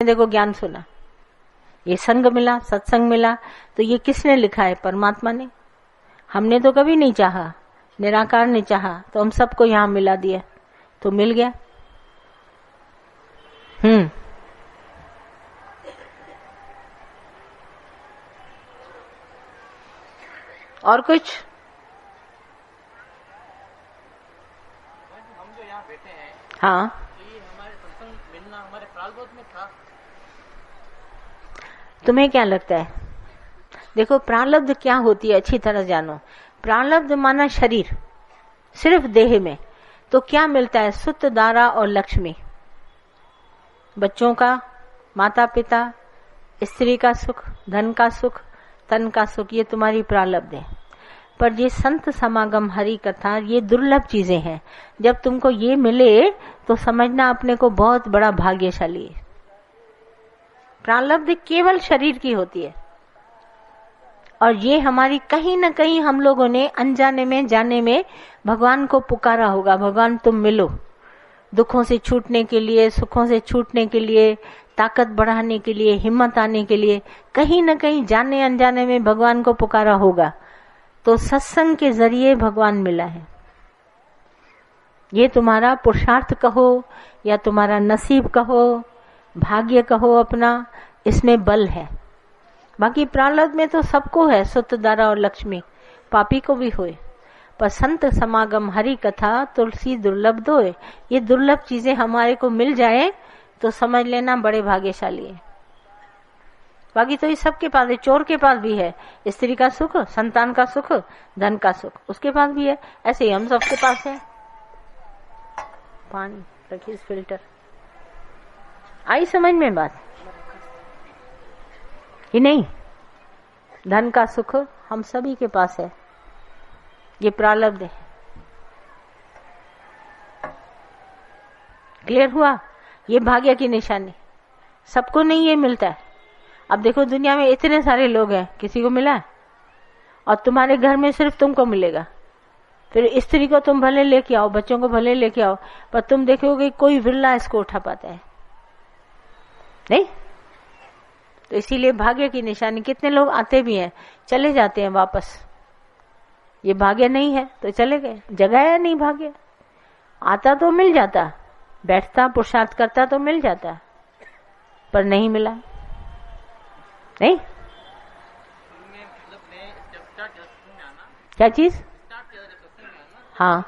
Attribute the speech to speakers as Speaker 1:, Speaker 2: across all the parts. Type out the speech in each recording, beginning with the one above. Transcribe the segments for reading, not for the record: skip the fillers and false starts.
Speaker 1: देखो ज्ञान सुना, ये संग मिला, सत्संग मिला, तो ये किसने लिखा है? परमात्मा ने। हमने तो कभी नहीं चाहा, निराकार ने चाहा, तो हम सबको यहाँ मिला दिया, तो मिल गया। और कुछ?
Speaker 2: हम जो यहाँ बैठे हैं,
Speaker 1: हाँ,
Speaker 2: तो ये हमारे सत्संग मिलना हमारे प्रारब्ध में था।
Speaker 1: तुम्हें क्या लगता है? देखो, प्रारब्ध क्या होती है अच्छी तरह जानो। प्रारब्ध माना शरीर, सिर्फ देह में। तो क्या मिलता है? सुत, दारा और लक्ष्मी, बच्चों का, माता पिता, स्त्री का सुख, धन का सुख, तन का सुख, ये तुम्हारी प्रारब्ध है। पर ये संत समागम, हरि कथा, ये दुर्लभ चीजें हैं। जब तुमको ये मिले तो समझना अपने को बहुत बड़ा भाग्यशाली है। प्रारब्ध केवल शरीर की होती है, और ये हमारी कहीं न कहीं हम लोगों ने अनजाने में, जाने में भगवान को पुकारा होगा, भगवान तुम मिलो, दुखों से छूटने के लिए, सुखों से छूटने के लिए, ताकत बढ़ाने के लिए, हिम्मत आने के लिए, कहीं न कहीं जाने अनजाने में भगवान को पुकारा होगा। तो सत्संग के जरिए भगवान मिला है। ये तुम्हारा पुरुषार्थ कहो या तुम्हारा नसीब कहो, भाग्य कहो अपना, इसमें बल है। बाकी प्रारब्ध में तो सबको है, सुत, दारा और लक्ष्मी, पापी को भी होए। पर संत समागम, हरि कथा, तुलसी दुर्लभ दोए, ये दुर्लभ चीजें हमारे को मिल जाए तो समझ लेना बड़े भाग्यशाली है। बाकी तो ये सबके पास है, चोर के पास भी है, स्त्री का सुख, संतान का सुख, धन का सुख, उसके पास भी है। ऐसे ही हम सबके पास है। पानी रखिए, फिल्टर। आई समझ में बात? कि नहीं? धन का सुख हम सभी के पास है, ये प्रारब्ध है। क्लियर हुआ? ये भाग्य की निशानी, सबको नहीं ये मिलता है। अब देखो, दुनिया में इतने सारे लोग हैं, किसी को मिला है? और तुम्हारे घर में सिर्फ तुमको मिलेगा। फिर स्त्री को तुम भले लेके आओ, बच्चों को भले लेके आओ, पर तुम देखोगे कोई विरला इसको उठा पाता है, नहीं? तो इसीलिए भाग्य की निशानी। कितने लोग आते भी हैं, चले जाते हैं वापस। ये भाग्य नहीं है तो चले गए, जगाया नहीं भाग्य। आता तो मिल जाता, बैठता, पुरुषार्थ करता तो मिल जाता, पर नहीं मिला। नहीं? क्या चीज? हाँ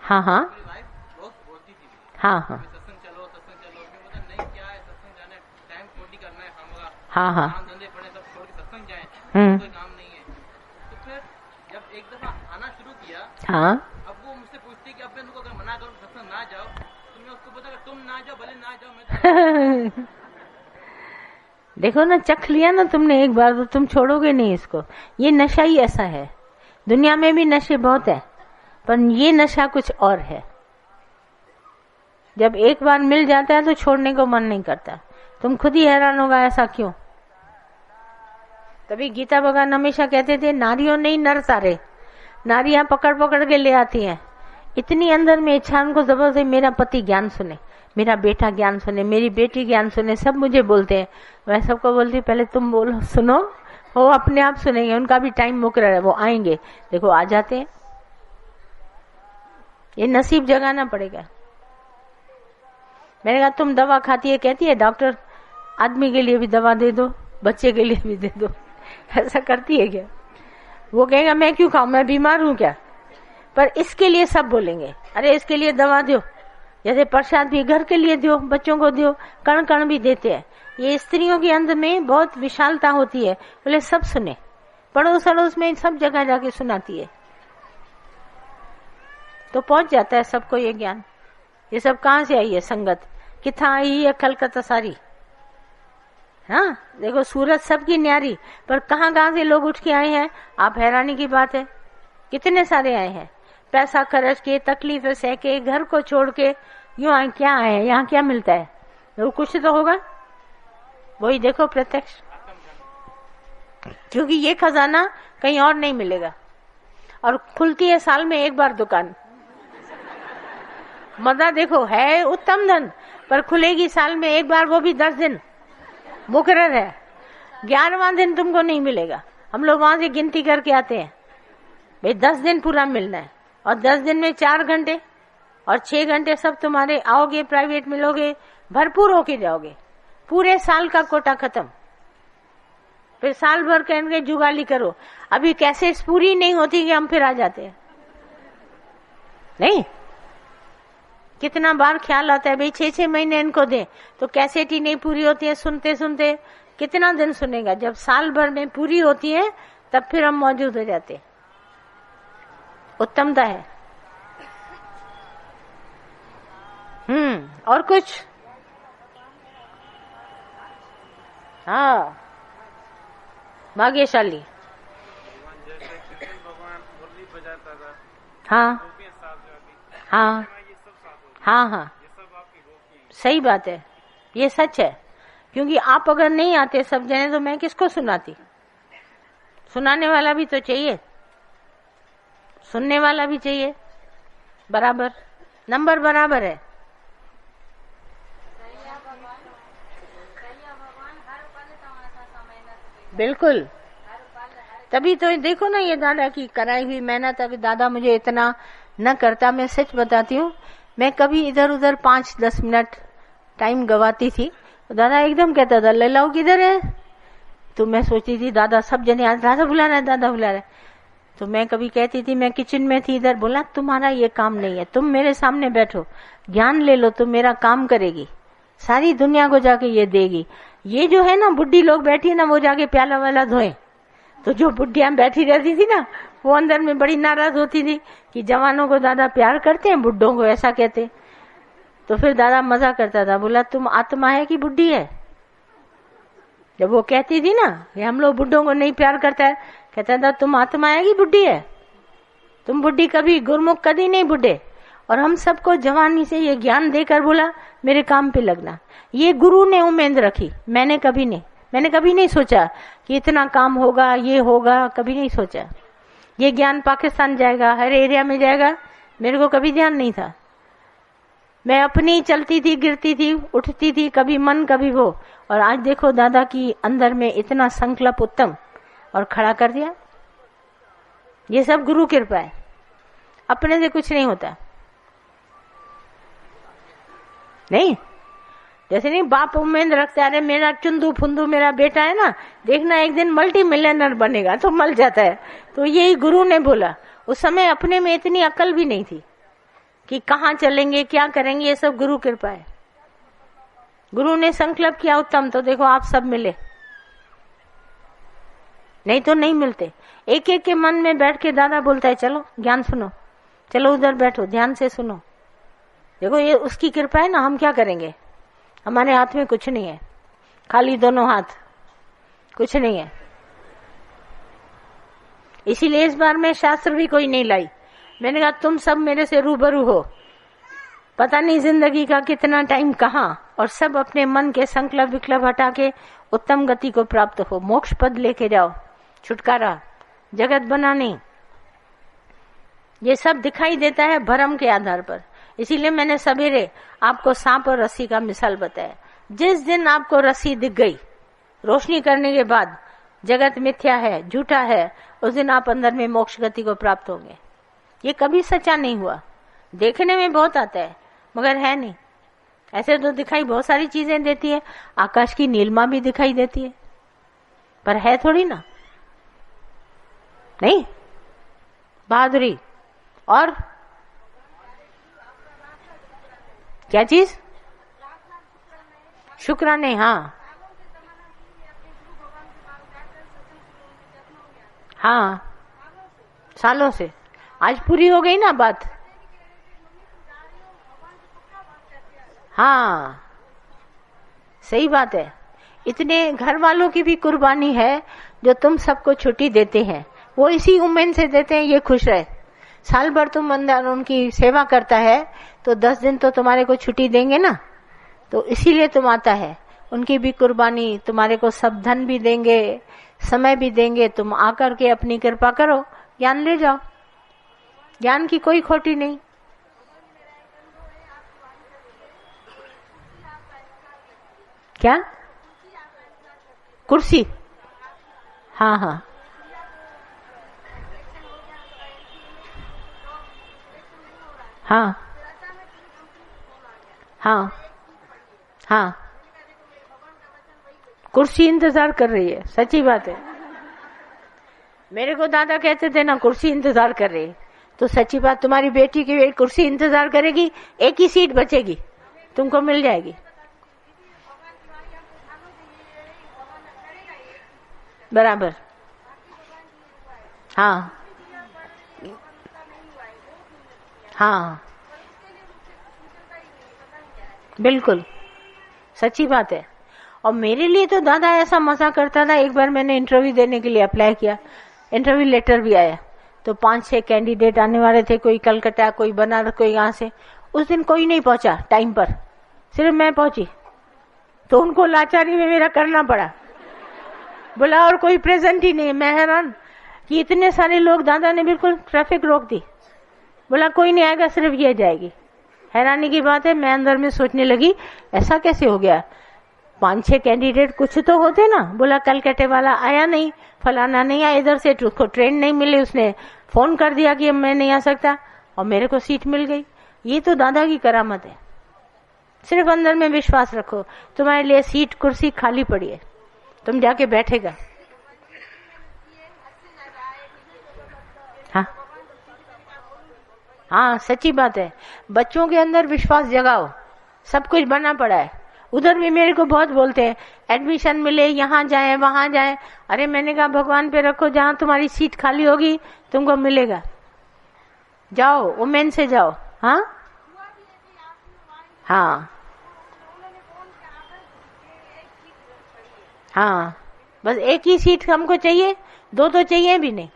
Speaker 1: हाँ हाँ हाँ हाँ हाँ हाँ
Speaker 2: जब एक दफा आना शुरू किया,
Speaker 1: हाँ,
Speaker 2: अब वो मुझसे पूछती कि अब मैं उनको अगर मना करूँ सत्संग ना जाओ, तो मैं उसको बोलता तुम ना जाओ, भले ना जाओ, मैं तो
Speaker 1: देखो ना, चख लिया ना तुमने एक बार, तो तुम छोड़ोगे नहीं इसको। ये नशा ही ऐसा है। दुनिया में भी नशे बहुत है, पर ये नशा कुछ और है। जब एक बार मिल जाता है तो छोड़ने को मन नहीं करता। तुम खुद ही हैरान होगा, ऐसा क्यों? तभी गीता भगवान हमेशा कहते थे, नारियों नहीं नर तारे, नारियां पकड़ पकड़ के ले आती हैं। इतनी अंदर में इच्छा उनको जबरदस्त है, मेरा पति ज्ञान सुने, मेरा बेटा ज्ञान सुने, मेरी बेटी ज्ञान सुने, सब मुझे बोलते हैं। मैं सबको बोलती, पहले तुम बोलो, सुनो, वो अपने आप सुनेंगे, उनका भी टाइम मुकर्रर है, वो आएंगे। देखो आ जाते हैं। ये नसीब जगाना पड़ेगा। मैंने कहा तुम दवा खाती है, कहती है डॉक्टर आदमी के लिए भी दवा दे दो, बच्चे के लिए भी दे दो। ऐसा करती है क्या? वो कहेगा मैं क्यों खाऊं, मैं बीमार हूं क्या? पर इसके लिए सब बोलेंगे, अरे इसके लिए दवा दो, जैसे प्रसाद भी घर के लिए दो, बच्चों को दो, कण कण भी देते हैं। ये स्त्रियों के अंदर में बहुत विशालता होती है, बोले सब सुने, पड़ोस अड़ोस में सब जगह जाके सुनाती है, तो पहुंच जाता है सबको ये ज्ञान। ये सब कहाँ से आई है संगत? किथा आई है? कलकत्ता सारी। हाँ, देखो सूरत सबकी न्यारी, पर कहाँ कहाँ से लोग उठ के आए हैं, आप हैरानी की बात है। कितने सारे आए हैं, पैसा खर्च के, तकलीफें सह के, घर को छोड़ के, यूं आए। क्या आए हैं? यहाँ क्या मिलता है? तो कुछ तो होगा, वही देखो प्रत्यक्ष। क्योंकि ये खजाना कहीं और नहीं मिलेगा, और खुलती है साल में एक बार दुकान। मजा देखो, है उत्तम धन, पर खुलेगी साल में एक बार, वो भी 10 दिन मुकर्रर है। 11वां दिन तुमको नहीं मिलेगा। हम लोग वहां से गिनती करके आते हैं, भाई 10 दिन पूरा मिलना है, और 10 दिन में 4 घंटे और 6 घंटे सब तुम्हारे आओगे, प्राइवेट मिलोगे, भरपूर होके जाओगे, पूरे साल का कोटा खत्म। फिर साल भर कहेंगे जुगाली करो। अभी कैसे पूरी नहीं होती कि हम फिर आ जाते हैं, नहीं? कितना बार ख्याल आता है भाई 6-6 महीने इनको दे, तो कैसेट ही नहीं पूरी होती है, सुनते सुनते कितना दिन सुनेगा। जब साल भर में पूरी होती है तब फिर हम मौजूद हो जाते हैं। उत्तमता है। और कुछ? हाँ, भाग्यशाली। हाँ हाँ हाँ हाँ, सही बात है, ये सच है। क्योंकि आप अगर नहीं आते सब जने तो मैं किसको सुनाती? सुनाने वाला भी तो चाहिए, सुनने वाला भी चाहिए, बराबर नंबर बराबर है। बिल्कुल, तभी तो देखो ना ये दादा की कराई हुई मेहनत। अभी दादा मुझे इतना न करता, मैं सच बताती हूँ, मैं कभी इधर उधर 5-10 मिनट टाइम गवाती थी, तो दादा एकदम कहता था लैलाओ किधर है? तो मैं सोचती थी दादा सब जने आज दादा बुला रहा है, दादा बुला रहा है। तो मैं कभी कहती थी, मैं किचन में थी इधर, बोला तुम्हारा ये काम नहीं है, तुम मेरे सामने बैठो, ज्ञान ले लो, तुम मेरा काम करेगी, सारी दुनिया को जाके ये देगी। ये जो है ना बुढ़ी लोग बैठी है ना, वो जाके प्याला वाला धोए। तो जो बुढ़िया बैठी रहती थी ना, वो अंदर में बड़ी नाराज होती थी कि जवानों को दादा प्यार करते हैं, बुढ़ों को ऐसा कहते। तो फिर दादा मजा करता था, बोला तुम आत्मा है कि बुढ़ी है? जब वो कहती थी ना ये हम लोग बुढ़ों को नहीं प्यार करता है, कहता था तुम आत्मा है कि बुढ़ी है? तुम बुढ़ी कभी, गुरमुख कभी नहीं बुढ़े। और हम सबको जवानी से ये ज्ञान देकर बोला मेरे काम पे लगना। ये गुरु ने उम्मीद रखी, मैंने कभी नहीं सोचा कि इतना काम होगा, ये होगा, कभी नहीं सोचा। ये ज्ञान पाकिस्तान जाएगा, हर एरिया में जाएगा, मेरे को कभी ध्यान नहीं था। मैं अपनी चलती थी, गिरती थी, उठती थी, कभी मन कभी वो। और आज देखो दादा की अंदर में इतना संकल्प उत्तम, और खड़ा कर दिया। ये सब गुरु कृपा है, अपने से कुछ नहीं होता। नहीं, जैसे नहीं बाप उम्मीद रखते अरे मेरा चुंदू फुंदू मेरा बेटा है ना, देखना एक दिन मल्टी मिलियनर बनेगा, तो मल जाता है। तो यही गुरु ने बोला। उस समय अपने में इतनी अकल भी नहीं थी कि कहाँ चलेंगे, क्या करेंगे, ये सब गुरु कृपा है। गुरु ने संकल्प किया उत्तम, तो देखो आप सब मिले, नहीं तो नहीं मिलते। एक एक के मन में बैठ के दादा बोलता है चलो ज्ञान सुनो, चलो उधर बैठो ध्यान से सुनो। देखो ये उसकी कृपा है ना, हम क्या करेंगे? हमारे हाथ में कुछ नहीं है, खाली दोनों हाथ, कुछ नहीं है। इसीलिए इस बार मैं शास्त्र भी कोई नहीं लाई। मैंने कहा तुम सब मेरे से रूबरू हो, पता नहीं जिंदगी का कितना टाइम कहाँ, और सब अपने मन के संकल्प विकल्प हटा के उत्तम गति को प्राप्त हो, मोक्ष पद लेके जाओ, छुटकारा, जगत बनाने। ये सब दिखाई देता है भरम के आधार पर। इसीलिए मैंने सवेरे आपको सांप और रस्सी का मिसाल बताया। जिस दिन आपको रस्सी दिख गई रोशनी करने के बाद, जगत मिथ्या है, झूठा है, उस दिन आप अंदर में मोक्ष गति को प्राप्त होंगे। ये कभी सच्चा नहीं हुआ। देखने में बहुत आता है मगर है नहीं। ऐसे तो दिखाई बहुत सारी चीजें देती है, आकाश की नीलिमा भी दिखाई देती है, पर है थोड़ी ना। नहीं, बहादुरी और क्या चीज? शुक्राने। हाँ हाँ, सालों से आज पूरी हो गई ना बात। हाँ सही बात है। इतने घर वालों की भी कुर्बानी है जो तुम सबको छुट्टी देते हैं, वो इसी उम्मीद से देते हैं ये खुश रहे। साल भर तुम अंदर उनकी सेवा करता है तो 10 दिन तो तुम्हारे को छुट्टी देंगे ना, तो इसीलिए तुम आता है। उनकी भी कुर्बानी, तुम्हारे को सब धन भी देंगे, समय भी देंगे, तुम आकर के अपनी कृपा करो, ज्ञान ले जाओ। ज्ञान की कोई खोटी नहीं। क्या? कुर्सी? हाँ हाँ हाँ हाँ हाँ, कुर्सी इंतजार कर रही है, सच्ची बात है। मेरे को दादा कहते थे ना, कुर्सी इंतजार कर रही है, तो सच्ची बात, तुम्हारी बेटी की कुर्सी इंतजार करेगी, एक ही सीट बचेगी, तुमको मिल जाएगी। बराबर। हाँ हाँ, बिल्कुल सच्ची बात है। और मेरे लिए तो दादा ऐसा मजा करता था। एक बार मैंने इंटरव्यू देने के लिए अप्लाई किया, इंटरव्यू लेटर भी आया, तो 5-6 कैंडिडेट आने वाले थे, कोई कलकत्ता, कोई बनारस, कोई यहाँ से। उस दिन कोई नहीं पहुंचा टाइम पर, सिर्फ मैं पहुंची, तो उनको लाचारी में मेरा करना पड़ा। बोला और कोई प्रेजेंट ही नहीं। मैं हैरान कि इतने सारे लोग, दादा ने बिल्कुल ट्रैफिक रोक दी। बोला कोई नहीं आएगा, सिर्फ ये जाएगी। हैरानी की बात है, मैं अंदर में सोचने लगी ऐसा कैसे हो गया, 5-6 कैंडिडेट कुछ तो होते ना। बोला कलकत्ते वाला आया नहीं, फलाना नहीं आया, इधर से उसको ट्रेन नहीं मिली, उसने फोन कर दिया कि मैं नहीं आ सकता, और मेरे को सीट मिल गई। ये तो दादा की करामत है। सिर्फ अंदर में विश्वास रखो, तुम्हारे लिए सीट कुर्सी खाली पड़ी है, तुम जाके बैठेगा। हाँ हाँ, सच्ची बात है। बच्चों के अंदर विश्वास जगाओ। सब कुछ बना पड़ा है। उधर भी मेरे को बहुत बोलते हैं एडमिशन मिले, यहाँ जाए वहां जाए। अरे मैंने कहा भगवान पे रखो, जहाँ तुम्हारी सीट खाली होगी तुमको मिलेगा। जाओ, वुमेन से जाओ। हाँ हाँ हाँ, बस एक ही सीट हमको चाहिए, 2 तो चाहिए भी नहीं।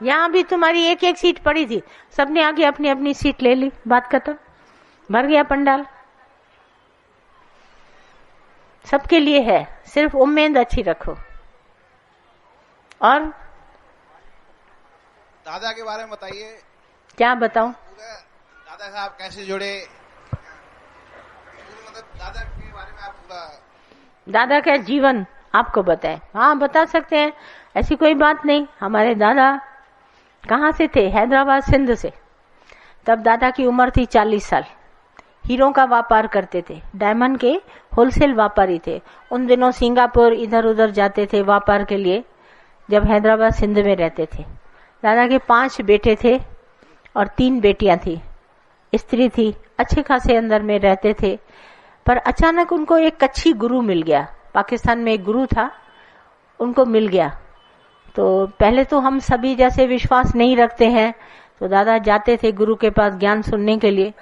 Speaker 1: यहाँ भी तुम्हारी एक एक सीट पड़ी थी, सबने आगे अपनी अपनी सीट ले ली, बात खत्म, भर गया पंडाल। सबके लिए है, सिर्फ उम्मीद अच्छी रखो। और
Speaker 3: दादा के बारे में बताइए।
Speaker 1: क्या बताऊं?
Speaker 3: दादा साहब कैसे जुड़े, मतलब दादा के बारे में आप पूरा,
Speaker 1: दादा का जीवन आपको बताए? हाँ बता सकते हैं, ऐसी कोई बात नहीं। हमारे दादा कहाँ से थे? हैदराबाद सिंध से। तब दादा की उम्र थी 40 साल। हीरों का व्यापार करते थे, डायमंड के होलसेल व्यापारी थे। उन दिनों सिंगापुर इधर उधर जाते थे व्यापार के लिए, जब हैदराबाद सिंध में रहते थे। दादा के 5 बेटे थे और 3 बेटियां थी, स्त्री थी, अच्छे खासे अंदर में रहते थे। पर अचानक उनको एक कच्छी गुरु मिल गया। पाकिस्तान में एक गुरु था, उनको मिल गया। तो पहले तो हम सभी जैसे विश्वास नहीं रखते हैं, तो दादा जाते थे गुरु के पास ज्ञान सुनने के लिए।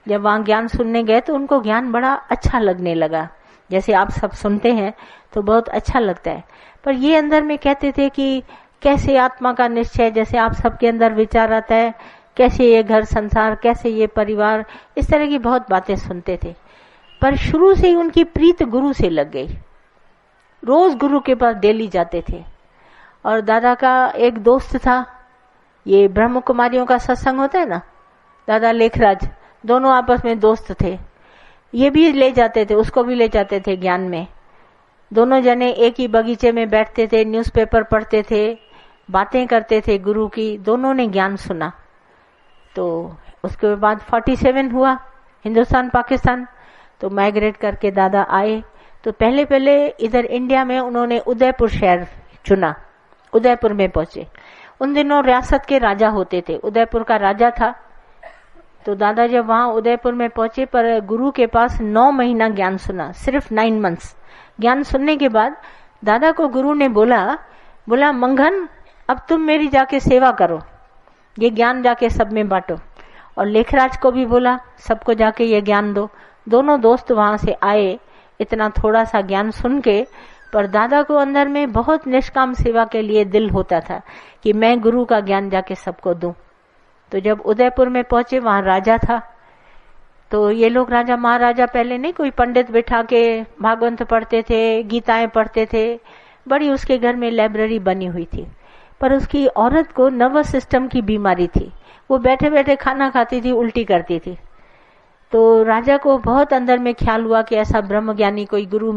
Speaker 1: जब वहां ज्ञान सुनने गए तो उनको ज्ञान बड़ा अच्छा लगने लगा, जैसे आप सब सुनते हैं तो बहुत अच्छा लगता है। पर ये अंदर में कहते थे कि कैसे आत्मा का निश्चय, जैसे आप सबके अंदर विचार आता है, कैसे ये घर संसार, कैसे ये परिवार, इस तरह की बहुत बातें सुनते थे। पर शुरू से ही उनकी प्रीत गुरु से लग गई। रोज गुरु के पास डेली जाते थे। और दादा का एक दोस्त था, ये ब्रह्म कुमारियों का सत्संग होता है ना, दादा लेखराज, दोनों आपस में दोस्त थे। ये भी ले जाते थे, उसको भी ले जाते थे ज्ञान में। दोनों जने एक ही बगीचे में बैठते थे, न्यूज़पेपर पढ़ते थे, बातें करते थे गुरु की। दोनों ने ज्ञान सुना। तो उसके बाद 47 हुआ, हिंदुस्तान पाकिस्तान, तो माइग्रेट करके दादा आए। तो पहले पहले इधर इंडिया में उन्होंने उदयपुर शहर चुना, उदयपुर में पहुंचे। उन दिनों रियासत के राजा होते थे, उदयपुर का राजा था। तो दादा जब वहां उदयपुर में पहुंचे, पर गुरु के पास 9 महीना ज्ञान सुना, सिर्फ 9 मंथ्स ज्ञान सुनने के बाद दादा को गुरु ने बोला मंगन, अब तुम मेरी जाके सेवा करो, ये ज्ञान जाके सब में बांटो। और लेखराज को भी बोला सबको जाके ये ज्ञान दो। दोनों दोस्त वहां से आए, इतना थोड़ा सा ज्ञान सुन के। पर दादा को अंदर में बहुत निष्काम सेवा के लिए दिल होता था कि मैं गुरु का ज्ञान जाके सबको दूं। तो जब उदयपुर में पहुंचे, वहां राजा था। तो ये लोग राजा महाराजा पहले नहीं, कोई पंडित बिठा के भागवत पढ़ते थे, गीताएं पढ़ते थे। बड़ी उसके घर में लाइब्रेरी बनी हुई थी। पर उसकी औरत को नर्वस सिस्टम की बीमारी थी, वो बैठे बैठे खाना खाती थी, उल्टी करती थी। तो राजा को बहुत अंदर में ख्याल हुआ कि ऐसा ब्रह्म ज्ञानी कोई गुरु